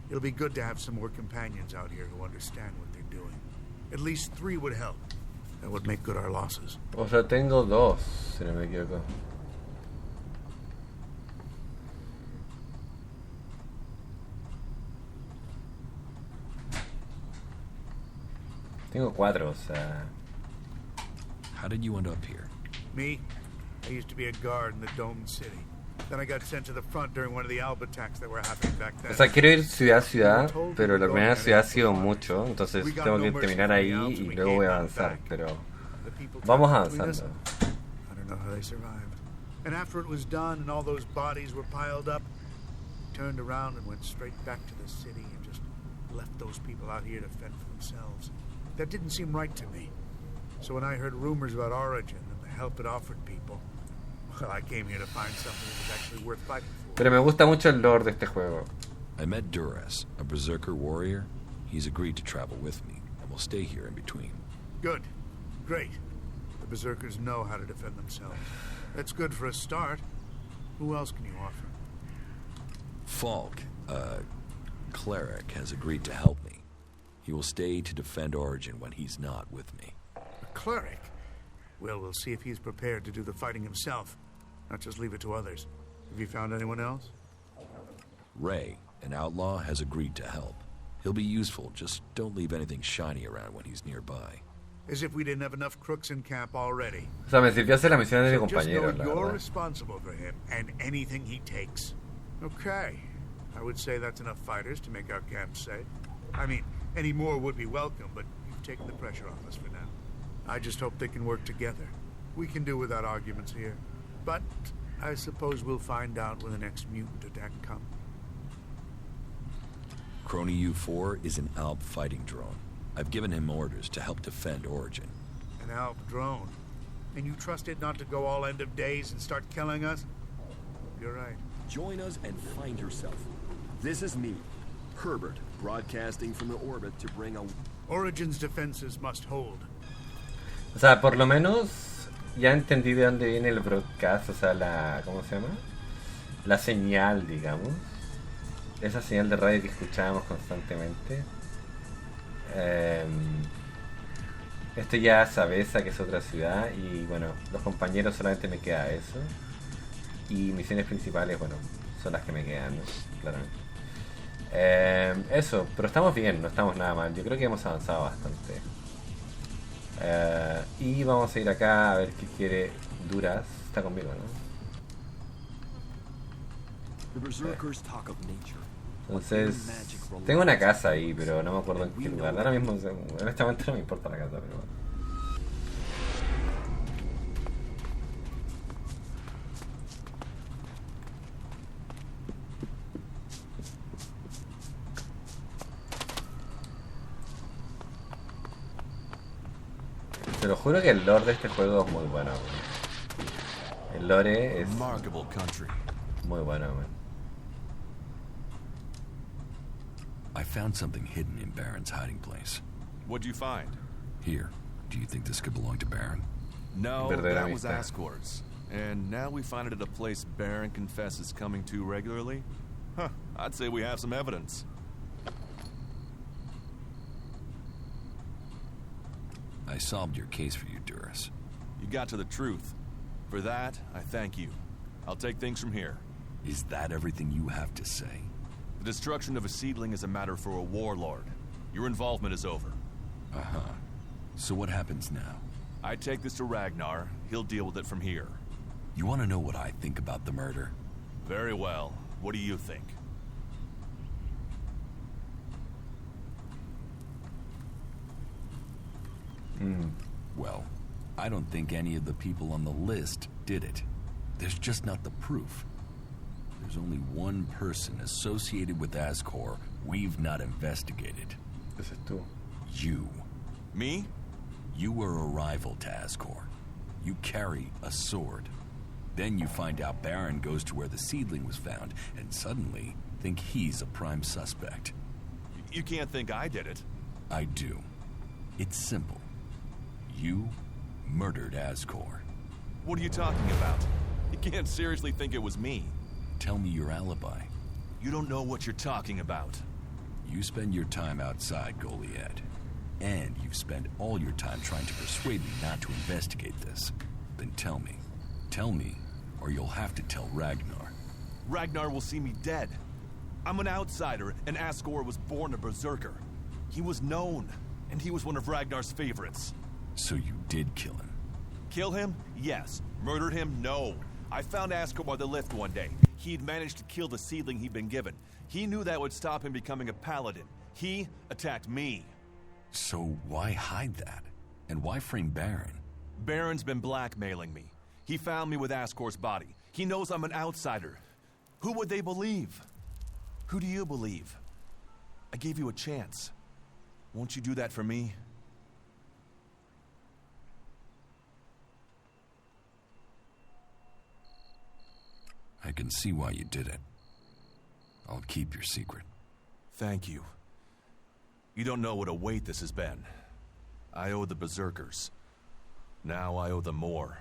Speaker 12: It'll be good to have some more companions out here who understand what they're doing. At least 3 would help. That would make good our losses.
Speaker 1: O sea, tengo 2, si no me equivoco. Tengo 4, o sea.
Speaker 8: How did you end up here?
Speaker 12: Me? I used to be a guard in the domed city. Then I got sent to the front during one of the Alb attacks that were happening back then.
Speaker 1: O sea, quiero ir ciudad a ciudad, pero la primera ciudad ha sido mucho, entonces tengo que terminar ahí y luego voy a avanzar, pero vamos avanzando.
Speaker 12: I don't know how they survived. And after it was done and all those bodies were piled up, I turned around and went straight back to the city and just left those people out here to fend for themselves. That didn't seem right to me. So when I heard rumors about Origin and the help it offered people, well, I came here to find something that was actually worth fighting for.
Speaker 1: Pero me gusta mucho el lore de este juego.
Speaker 8: I met Duras, a berserker warrior. He's agreed to travel with me, and we'll stay here in between.
Speaker 12: Good. Great. The berserkers know how to defend themselves. That's good for a start. Who else can you offer?
Speaker 8: Falk, a cleric, has agreed to help me. He will stay to defend Origin when he's not with me.
Speaker 12: A cleric? Well, we'll see if he's prepared to do the fighting himself. Not just leave it to others. Have you found anyone else?
Speaker 8: Ray, an outlaw, has agreed to help. He'll be useful, just don't leave anything shiny around when he's nearby.
Speaker 12: As if we didn't have enough crooks in camp already.
Speaker 1: O sea, me sirvió hacer las misiones de mi
Speaker 12: Just know
Speaker 1: compañero, la
Speaker 12: you're
Speaker 1: verdad.
Speaker 12: responsible for him and anything he takes. Okay. I would say that's enough fighters to make our camp safe. I mean, any more would be welcome, but you've taken the pressure off us for now. I just hope they can work together. We can do without arguments here. But I suppose we'll find out when the next mutant attack comes.
Speaker 8: Crony U-4 is an ALP fighting drone. I've given him orders to help defend Origin.
Speaker 12: An ALP drone? And you trust it not to go all end of days and start killing us? You're right.
Speaker 13: Join us and find yourself. This is me, Herbert, broadcasting from the orbit to bring a...
Speaker 12: Origin's defenses must hold.
Speaker 1: O sea, por lo menos ya entendí de dónde viene el broadcast, o sea, la... ¿cómo se llama? La señal, digamos. Esa señal de radio que escuchábamos constantemente. Esto ya Sabesa, que es otra ciudad, y bueno, los compañeros solamente me queda eso. Y misiones principales, bueno, son las que me quedan, ¿no? Claramente. Eso, pero estamos bien, no estamos nada mal. Yo creo que hemos avanzado bastante. Y vamos a ir acá a ver qué quiere Duras. Está conmigo, ¿no? Entonces, tengo una casa ahí, pero no me acuerdo en qué lugar. Ahora mismo, en este momento no me importa la casa, pero bueno. Te lo juro que el lore de este juego es muy bueno, man. El lore es muy bueno, man.
Speaker 8: I found something hidden in Baron's hiding place.
Speaker 14: What'd you find?
Speaker 8: Here. Do you think this could belong to Baron?
Speaker 14: No, that was Ascor's. And now we find it at a place Baron confesses coming to regularly? Huh, I'd say we have some evidence.
Speaker 8: I solved your case for you, Duras.
Speaker 14: You got to the truth. For that, I thank you. I'll take things from here.
Speaker 8: Is that everything you have to say?
Speaker 14: The destruction of a seedling is a matter for a warlord. Your involvement is over.
Speaker 8: Uh-huh. So what happens now?
Speaker 14: I take this to Ragnar. He'll deal with it from here.
Speaker 8: You want to know what I think about the murder?
Speaker 14: Very well. What do you think?
Speaker 8: Well, I don't think any of the people on the list did it. There's just not the proof. There's only one person associated with Ascor we've not investigated.
Speaker 1: This is tú.
Speaker 8: You.
Speaker 14: Me?
Speaker 8: You were a rival to Ascor. You carry a sword. Then you find out Baron goes to where the seedling was found, and suddenly think he's a prime suspect.
Speaker 14: You can't think I did it.
Speaker 8: I do. It's simple. You murdered Ascor.
Speaker 14: What are you talking about? You can't seriously think it was me.
Speaker 8: Tell me your alibi.
Speaker 14: You don't know what you're talking about.
Speaker 8: You spend your time outside Goliad. And you've spent all your time trying to persuade me not to investigate this. Then tell me. Tell me, or you'll have to tell Ragnar.
Speaker 14: Ragnar will see me dead. I'm an outsider, and Ascor was born a berserker. He was known, and he was one of Ragnar's favorites.
Speaker 8: So you did kill him?
Speaker 14: Kill him? Yes. Murdered him? No. I found Ascor by the lift one day. He'd managed to kill the seedling he'd been given. He knew that would stop him becoming a paladin. He attacked me.
Speaker 8: So why hide that? And why frame Baron?
Speaker 14: Baron's been blackmailing me. He found me with Ascor's body. He knows I'm an outsider. Who would they believe? Who do you believe? I gave you a chance. Won't you do that for me?
Speaker 8: I can see why you did it. I'll keep your secret.
Speaker 14: Thank you. You don't know what a weight this has been. I owe the berserkers. Now I owe them more.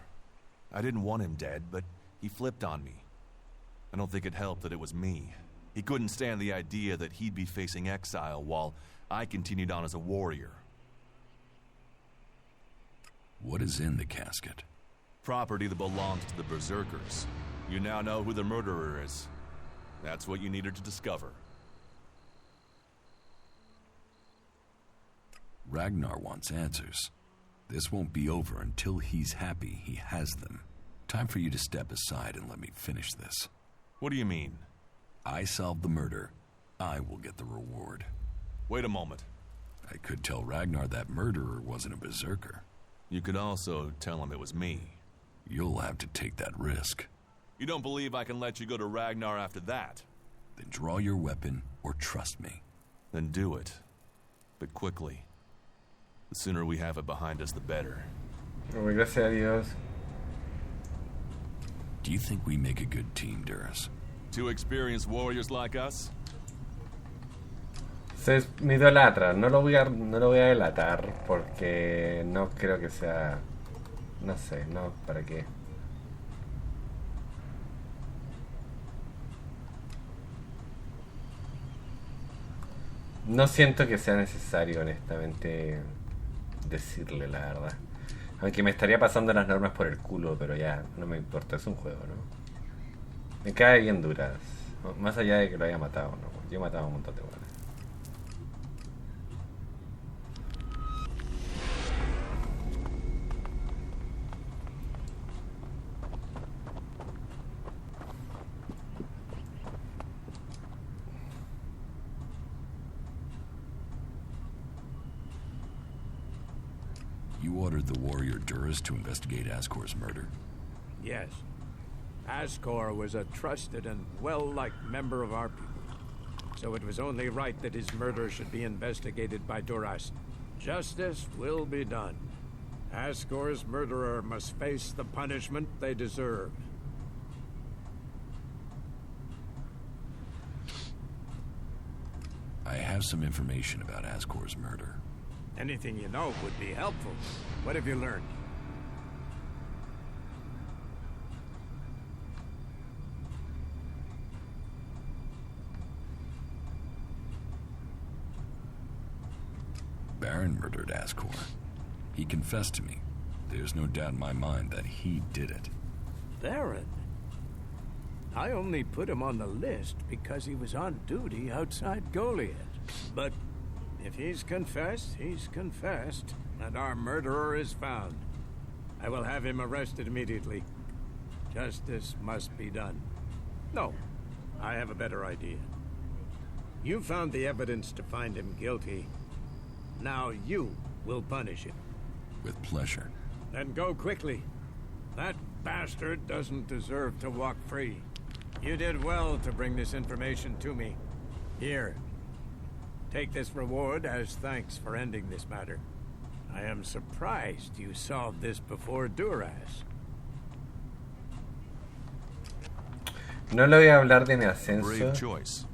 Speaker 14: I didn't want him dead, but he flipped on me. I don't think it helped that it was me. He couldn't stand the idea that he'd be facing exile while I continued on as a warrior.
Speaker 8: What is in the casket?
Speaker 14: Property that belongs to the berserkers. You now know who the murderer is. That's what you needed to discover.
Speaker 8: Ragnar wants answers. This won't be over until he's happy he has them. Time for you to step aside and let me finish this.
Speaker 14: What do you mean?
Speaker 8: I solved the murder. I will get the reward.
Speaker 14: Wait a moment.
Speaker 8: I could tell Ragnar that murderer wasn't a berserker.
Speaker 14: You could also tell him it was me.
Speaker 8: You'll have to take that risk.
Speaker 14: You don't believe I can let you go to Ragnar after that?
Speaker 8: Then draw your weapon or trust me.
Speaker 14: Then do it. But quickly. The sooner we have it behind us, the better.
Speaker 1: Oh, gracias a Dios.
Speaker 8: Do you think we make a good team, Duras?
Speaker 14: 2 experienced warriors like us?
Speaker 1: Me idolatra, no lo voy a delatar porque no creo que sea, no sé, no, ¿para qué? No siento que sea necesario, honestamente, decirle la verdad. Aunque me estaría pasando las normas por el culo, pero ya, no me importa, es un juego, ¿no? Me cae bien Duras, más allá de que lo haya matado, ¿no? Yo he matado a un montón de buenas.
Speaker 8: You ordered the warrior Duras to investigate Ascor's murder?
Speaker 6: Yes. Ascor was a trusted and well-liked member of our people. So it was only right that his murder should be investigated by Duras. Justice will be done. Ascor's murderer must face the punishment they deserve.
Speaker 8: I have some information about Ascor's murder.
Speaker 6: Anything you know would be helpful. What have you learned?
Speaker 8: Baron murdered Ascor. He confessed to me. There's no doubt in my mind that he did it.
Speaker 6: Baron? I only put him on the list because he was on duty outside Goliath. But if he's confessed, and our murderer is found. I will have him arrested immediately. Justice must be done. No, I have a better idea. You found the evidence to find him guilty. Now you will punish him.
Speaker 8: With pleasure.
Speaker 6: Then go quickly. That bastard doesn't deserve to walk free. You did well to bring this information to me. Here. Take this reward as thanks for ending this matter. I am surprised you solved this before Duras.
Speaker 1: No le voy a hablar de mi ascenso.
Speaker 14: Brave choice.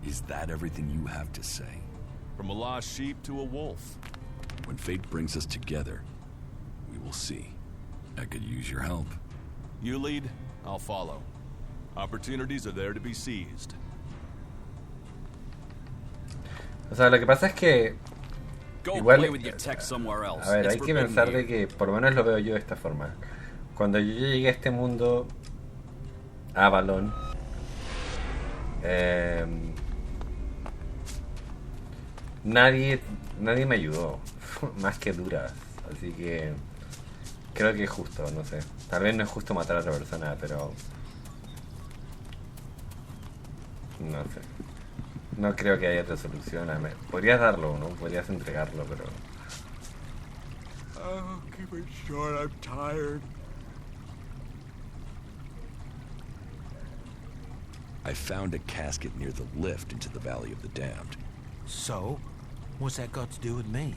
Speaker 8: Is that everything you have to say?
Speaker 14: From a lost sheep to a wolf.
Speaker 8: When fate brings us together, we will see. I could use your help.
Speaker 14: You lead, I'll follow. Opportunities are there to be seized.
Speaker 1: O sea, lo que pasa es que igual, a ver, hay que pensar de que, por lo menos lo veo yo de esta forma. Cuando yo llegué a este mundo, a Avalon, nadie me ayudó, más que Duras. Así que creo que es justo, no sé. Tal vez no es justo matar a otra persona, pero no sé. No creo que haya otra solución. Podrías darlo, ¿no? Podrías entregarlo, pero...
Speaker 6: Oh, keep it short, I'm tired.
Speaker 8: I found a casket near the lift into the Valley of the Damned.
Speaker 7: So? What's that got to do with me?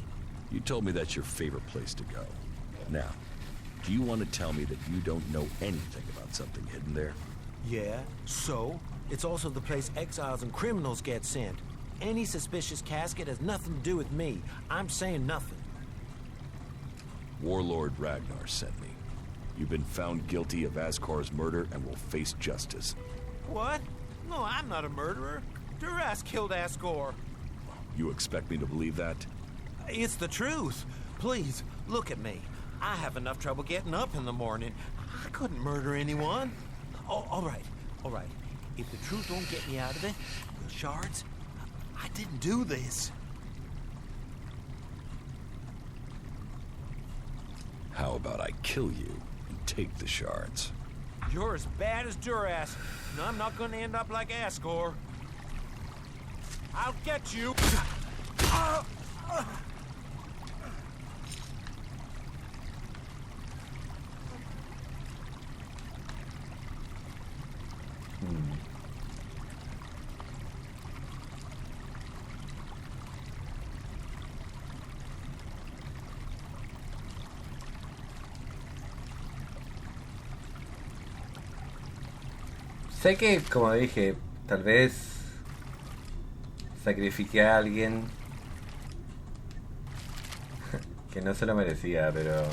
Speaker 8: You told me that's your favorite place to go. Now, do you want to tell me that you don't know anything about something hidden there?
Speaker 7: Yeah, so? It's also the place exiles and criminals get sent. Any suspicious casket has nothing to do with me. I'm saying nothing.
Speaker 8: Warlord Ragnar sent me. You've been found guilty of Ascor's murder and will face justice.
Speaker 7: What? No, I'm not a murderer. Duras killed Ascor.
Speaker 8: You expect me to believe that?
Speaker 7: It's the truth. Please, look at me. I have enough trouble getting up in the morning. I couldn't murder anyone. Oh, all right. If the truth don't get me out of it, the shards, I didn't do this.
Speaker 8: How about I kill you and take the shards?
Speaker 7: You're as bad as Duras, and I'm not going to end up like Ascor. I'll get you.
Speaker 1: Sé que, como dije, tal vez sacrifiqué a alguien que no se lo merecía, pero...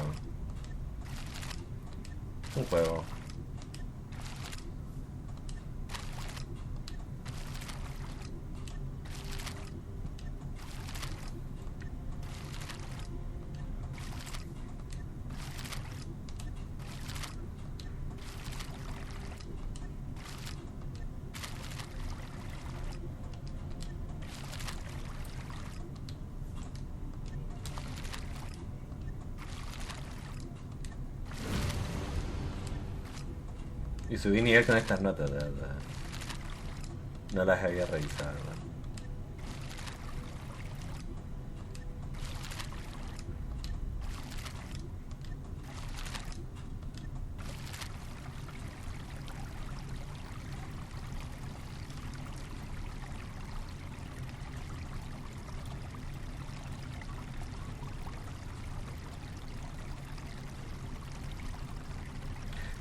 Speaker 1: un juego. Y subí nivel con estas notas, de verdad. No las había revisado, ¿no?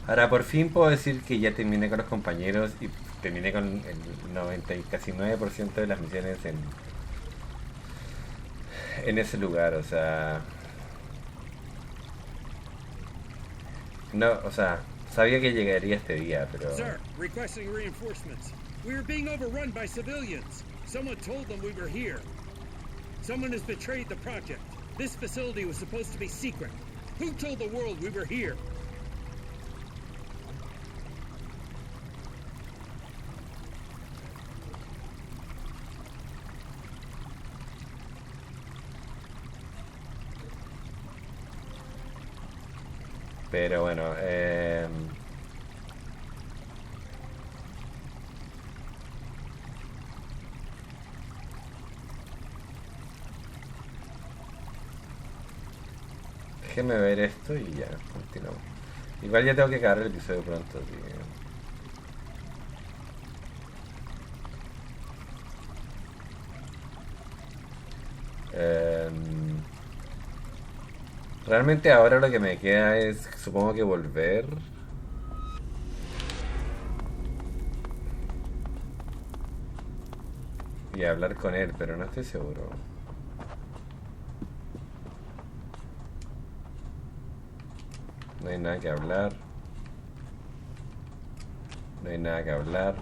Speaker 1: Ahora por fin puedo decir que ya terminé con los compañeros y terminé con el 90 y casi 9% de las misiones en ese lugar, o sea... No, o sea, sabía que llegaría este día, pero...
Speaker 15: Sir, requesting reinforcements. We are being overrun by civilians. Someone told them we were here. Someone has betrayed the project. This facility was supposed to be secret. Who told the world we were here?
Speaker 1: Pero bueno, déjenme ver esto y ya, continuamos. Igual ya tengo que acabar el episodio pronto, así que... realmente ahora lo que me queda es, supongo que volver. Y hablar con él, pero no estoy seguro. No hay nada que hablar. No hay nada que hablar.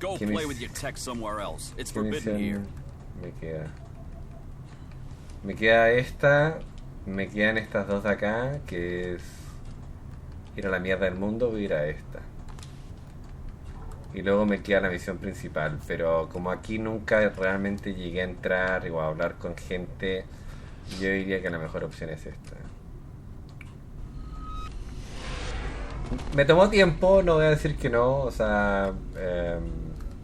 Speaker 16: Go play with your tech somewhere else. It's forbidden here.
Speaker 1: Me queda esta. Me quedan estas dos de acá, que es ir a la mierda del mundo o ir a esta. Y luego me queda la misión principal, pero como aquí nunca realmente llegué a entrar o a hablar con gente, yo diría que la mejor opción es esta. Me tomó tiempo, no voy a decir que no, o sea,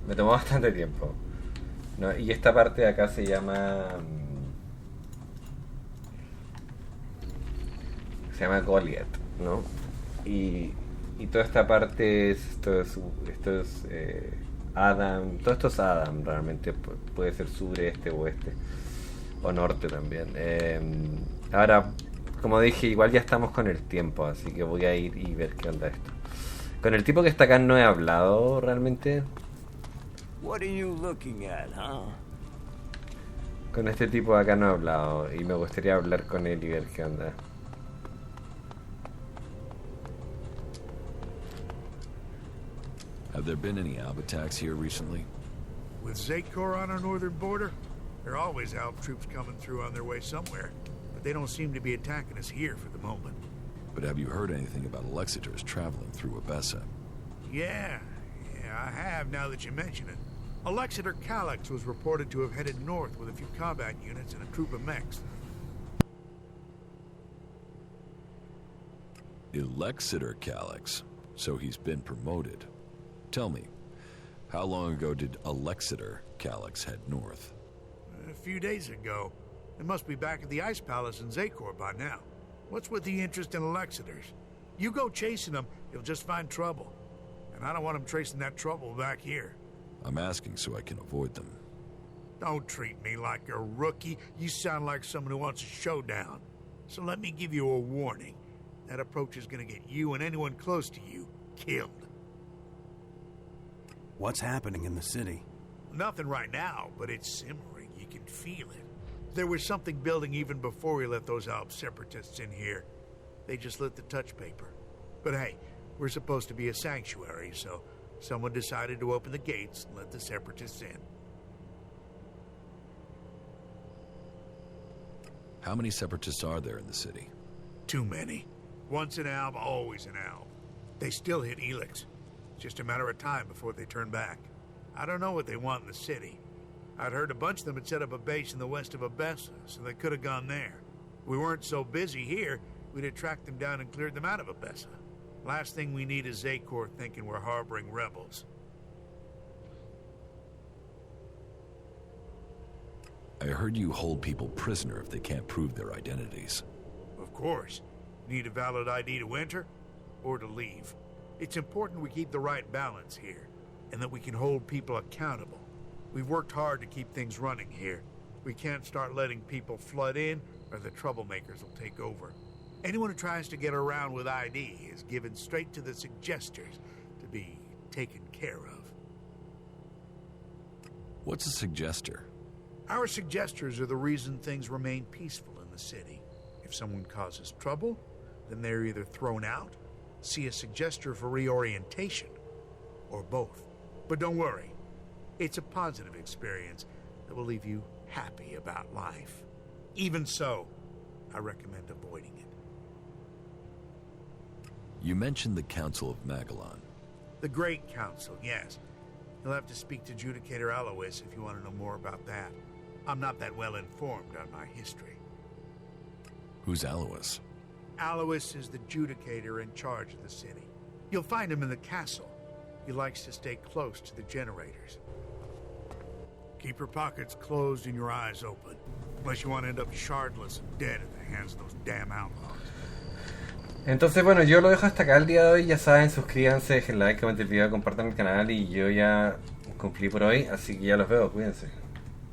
Speaker 1: me tomó bastante tiempo, ¿no? Y esta parte de acá se llama... se llama Goliath, ¿no? Y toda esta parte esto es Adam, todo esto es Adam, realmente puede ser sur, este, oeste o norte también. Ahora, como dije, igual ya estamos con el tiempo, así que voy a ir y ver qué onda esto. Con el tipo que está acá no he hablado realmente.
Speaker 6: What are you looking at, huh?
Speaker 1: Con este tipo de acá no he hablado y me gustaría hablar con él y ver qué onda.
Speaker 8: Have there been any Alb attacks here recently?
Speaker 12: With Zakor on our northern border, there are always Alb troops coming through on their way somewhere, but they don't seem to be attacking us here for the moment.
Speaker 8: But have you heard anything about Alexiters traveling through Abessa?
Speaker 12: Yeah, I have now that you mention it. Alexiter Calyx was reported to have headed north with a few combat units and a troop of mechs.
Speaker 8: Alexiter Calyx, so he's been promoted. Tell me, how long ago did Alexiter Calyx head north?
Speaker 12: A few days ago. They must be back at the Ice Palace in Zakor by now. What's with the interest in Alexiters? You go chasing them, you'll just find trouble. And I don't want them tracing that trouble back here.
Speaker 8: I'm asking so I can avoid them.
Speaker 12: Don't treat me like a rookie. You sound like someone who wants a showdown. So let me give you a warning. That approach is gonna get you and anyone close to you killed.
Speaker 3: What's happening in the city?
Speaker 12: Nothing right now, but it's simmering. You can feel it. There was something building even before we let those Alp separatists in here. They just lit the touch paper. But hey, we're supposed to be a sanctuary, so someone decided to open the gates and let the separatists in.
Speaker 8: How many separatists are there in the city?
Speaker 12: Too many. Once an Alb, always an Alb. They still hit ELEX. It's just a matter of time before they turn back. I don't know what they want in the city. I'd heard a bunch of them had set up a base in the west of Abessa, so they could have gone there. If we weren't so busy here, we'd have tracked them down and cleared them out of Abessa. Last thing we need is Zakor thinking we're harboring rebels.
Speaker 8: I heard you hold people prisoner if they can't prove their identities.
Speaker 12: Of course. Need a valid ID to enter or to leave. It's important we keep the right balance here, and that we can hold people accountable. We've worked hard to keep things running here. We can't start letting people flood in, or the troublemakers will take over. Anyone who tries to get around with ID is given straight to the suggesters to be taken care of.
Speaker 8: What's a suggester?
Speaker 12: Our suggesters are the reason things remain peaceful in the city. If someone causes trouble, then they're either thrown out, see a suggester for reorientation, or both. But don't worry, it's a positive experience that will leave you happy about life. Even so, I recommend avoiding it.
Speaker 8: You mentioned the Council of Magellan.
Speaker 12: The Great Council, yes. You'll have to speak to Judicator Alois if you want to know more about that. I'm not that well informed on my history.
Speaker 8: Who's Alois?
Speaker 12: Alois is the Judicator in charge of the city. You'll find him in the castle. He likes to stay close to the generators. Keep your pockets closed and your eyes open, unless you want to end up shardless and dead at the hands of those damn outlaws.
Speaker 1: Entonces, bueno, yo lo dejo hasta acá el día de hoy. Ya saben, suscríbanse, dejen like, comenten el video, compartan el canal y yo ya cumplí por hoy. Así que ya los veo, cuídense.